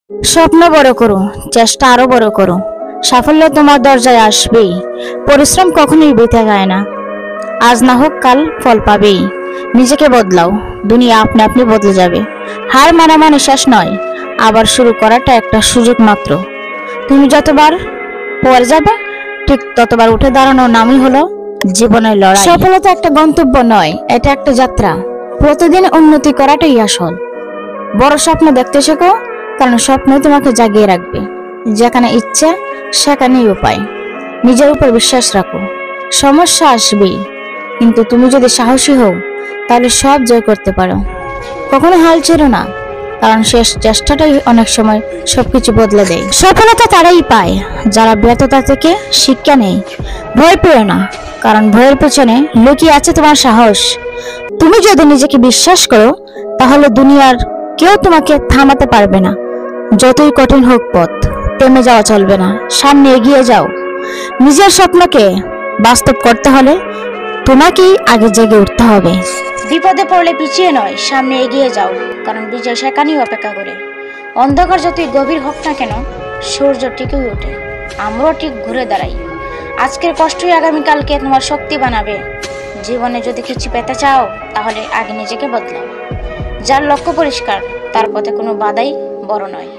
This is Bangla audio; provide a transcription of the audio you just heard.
স্বপ্ন বড় করো, চেষ্টা আরো বড় করো। সাফল্য তোমার দরজায় আসবেই। পরিশ্রম কখনোই বৃথা যায় না। আজ না হোক কাল ফল পাবেই। নিজেকে বদলাও, দুনিয়া আপনি আপনি বদলে যাবে। হার মানা মানে শেষ নয়, আবার শুরু করাটা একটা সুযোগ মাত্র। তুমি যতবার পড়ে যাবে, ঠিক ততবার উঠে দাঁড়ানোর নামই হলো জীবনের লড়াই। সফলতা একটা গন্তব্য নয়, এটা একটা যাত্রা। প্রতিদিন উন্নতি করাটাই আসল। বড় স্বপ্ন দেখতে শেখো, কারণ স্বপ্ন তোমাকে জাগিয়ে রাখবে। যেখানে ইচ্ছা সেখানেই উপায়। নিজের উপর বিশ্বাস রাখো। সমস্যা আসবেই, কিন্তু তুমি যদি সাহসী হও তাহলে সব জয় করতে পারো। কখনো হাল ছেড়ো না, কারণ শেষ চেষ্টাটাই অনেক সময় সবকিছু বদলে দেয়। সফলতা তারাই পায় যারা ব্যর্থতা থেকে শিক্ষা নেয়। ভয় পেও না, কারণ ভয়ের পেছনে লুকিয়ে আছে তোমার সাহস। তুমি যদি নিজেকে বিশ্বাস করো, তাহলে দুনিয়ার কেউ তোমাকে থামাতে পারবে না। যতই কঠিন হোক পথ, থেমে যাওয়া চলবে না, সামনে এগিয়ে যাও। নিজের স্বপ্নকে বাস্তব করতে হলে তোমাকেই আগে জেগে উঠতে হবে। বিপদে পড়লে পিছিয়ে নয়, সামনে এগিয়ে যাও, কারণ বিজয় সেখানেই অপেক্ষা করে। অন্ধকার যতই গভীর হোক না কেন, সূর্য ঠিকই ওঠে। আমরাও ঠিক ঘুরে দাঁড়াই। আজকের কষ্টই আগামীকালকে তোমার শক্তি বানাবে। জীবনে যদি কিছু পেতে চাও, তাহলে আগে নিজেকে বদলাও। যার লক্ষ্য পরিষ্কার, তার পথে কোনো বাধাই বড় নয়।